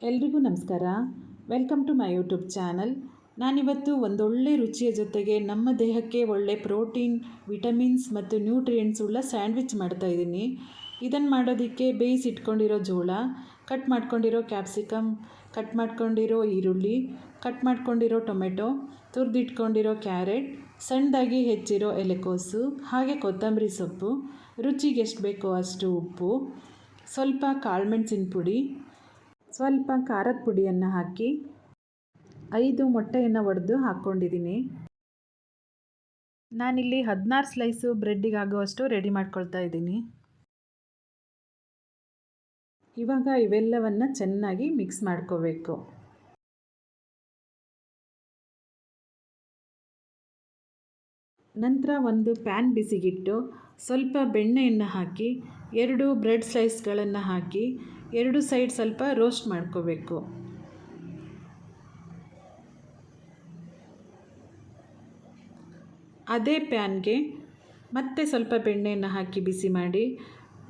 ಎಲ್ರಿಗೂ ನಮಸ್ಕಾರ. Welcome to my YouTube channel. ನಾನಿವತ್ತು ಒಂದೊಳ್ಳೆ ರುಚಿಯ ಜೊತೆಗೆ ನಮ್ಮ ದೇಹಕ್ಕೆ ಒಳ್ಳೆ ಪ್ರೋಟೀನ್, ವಿಟಮಿನ್ಸ್ ಮತ್ತು ನ್ಯೂಟ್ರಿಯೆಂಟ್ಸ್ ಉಳ್ಳ ಸ್ಯಾಂಡ್ವಿಚ್ ಮಾಡ್ತಾಯಿದ್ದೀನಿ. ಇದನ್ನು ಮಾಡೋದಕ್ಕೆ ಬೇಯಿಸಿಟ್ಕೊಂಡಿರೋ ಜೋಳ, ಕಟ್ ಮಾಡ್ಕೊಂಡಿರೋ ಕ್ಯಾಪ್ಸಿಕಮ್, ಕಟ್ ಮಾಡ್ಕೊಂಡಿರೋ ಈರುಳ್ಳಿ, ಕಟ್ ಮಾಡ್ಕೊಂಡಿರೋ ಟೊಮೆಟೊ, ತುರಿದಿಟ್ಕೊಂಡಿರೋ ಕ್ಯಾರೆಟ್, ಸಣ್ಣದಾಗಿ ಹೆಚ್ಚಿರೋ ಎಲೆಕೋಸು, ಹಾಗೆ ಕೊತ್ತಂಬರಿ ಸೊಪ್ಪು, ರುಚಿಗೆ ಎಷ್ಟು ಬೇಕೋ ಅಷ್ಟು ಉಪ್ಪು, ಸ್ವಲ್ಪ ಕಾಳುಮೆಣಸಿನ ಪುಡಿ, ಸ್ವಲ್ಪ ಖಾರದ ಪುಡಿಯನ್ನು ಹಾಕಿ 5 ಮೊಟ್ಟೆಯನ್ನು ಒಡೆದು ಹಾಕ್ಕೊಂಡಿದ್ದೀನಿ. ನಾನಿಲ್ಲಿ 16 ಸ್ಲೈಸು ಬ್ರೆಡ್ಡಿಗಾಗುವಷ್ಟು ರೆಡಿ ಮಾಡ್ಕೊಳ್ತಾ ಇದ್ದೀನಿ. ಇವಾಗ ಇವೆಲ್ಲವನ್ನು ಚೆನ್ನಾಗಿ ಮಿಕ್ಸ್ ಮಾಡ್ಕೋಬೇಕು. ನಂತರ ಒಂದು ಪ್ಯಾನ್ ಬಿಸಿಗಿಟ್ಟು ಸ್ವಲ್ಪ ಬೆಣ್ಣೆಯನ್ನು ಹಾಕಿ 2 ಬ್ರೆಡ್ ಸ್ಲೈಸ್ಗಳನ್ನು ಹಾಕಿ 2 ಸೈಡ್ ಸ್ವಲ್ಪ ರೋಸ್ಟ್ ಮಾಡ್ಕೋಬೇಕು. ಅದೇ ಪ್ಯಾನ್ಗೆ ಮತ್ತೆ ಸ್ವಲ್ಪ ಬೆಣ್ಣೆಯನ್ನು ಹಾಕಿ ಬಿಸಿ ಮಾಡಿ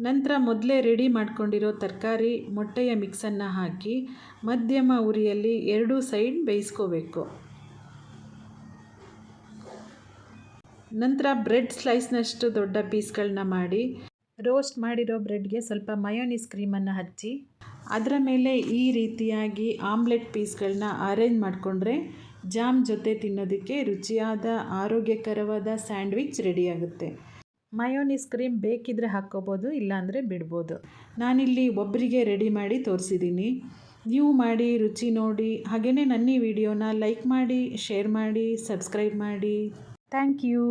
ನಂತರ ಮೊದಲೇ ರೆಡಿ ಮಾಡ್ಕೊಂಡಿರೋ ತರಕಾರಿ ಮೊಟ್ಟೆಯ ಮಿಕ್ಸನ್ನು ಹಾಕಿ ಮಧ್ಯಮ ಉರಿಯಲ್ಲಿ 2 ಸೈಡ್ ಬೇಯಿಸ್ಕೋಬೇಕು. ನಂತರ ಬ್ರೆಡ್ ಸ್ಲೈಸ್ನಷ್ಟು ದೊಡ್ಡ ಪೀಸ್ಗಳನ್ನ ಮಾಡಿ ರೋಸ್ಟ್ ಮಾಡಿರೋ ಬ್ರೆಡ್ಗೆ ಸ್ವಲ್ಪ ಮಯೋನೀಸ್ ಕ್ರೀಮನ್ನು ಹಚ್ಚಿ ಅದರ ಮೇಲೆ ಈ ರೀತಿಯಾಗಿ ಆಮ್ಲೆಟ್ ಪೀಸ್ಗಳನ್ನ ಅರೇಂಜ್ ಮಾಡಿಕೊಂಡ್ರೆ ಜಾಮ್ ಜೊತೆ ತಿನ್ನೋದಕ್ಕೆ ರುಚಿಯಾದ ಆರೋಗ್ಯಕರವಾದ ಸ್ಯಾಂಡ್ವಿಚ್ ರೆಡಿಯಾಗುತ್ತೆ. ಮಯೋನೀಸ್ ಕ್ರೀಮ್ ಬೇಕಿದ್ದರೆ ಹಾಕ್ಕೋಬೋದು, ಇಲ್ಲಾಂದರೆ ಬಿಡ್ಬೋದು. ನಾನಿಲ್ಲಿ ಒಬ್ಬರಿಗೆ ರೆಡಿ ಮಾಡಿ ತೋರಿಸಿದ್ದೀನಿ. ನೀವು ಮಾಡಿ ರುಚಿ ನೋಡಿ. ಹಾಗೆಯೇ ನನ್ನ ಈ ವಿಡಿಯೋನ ಲೈಕ್ ಮಾಡಿ, ಶೇರ್ ಮಾಡಿ, ಸಬ್ಸ್ಕ್ರೈಬ್ ಮಾಡಿ. Thank you.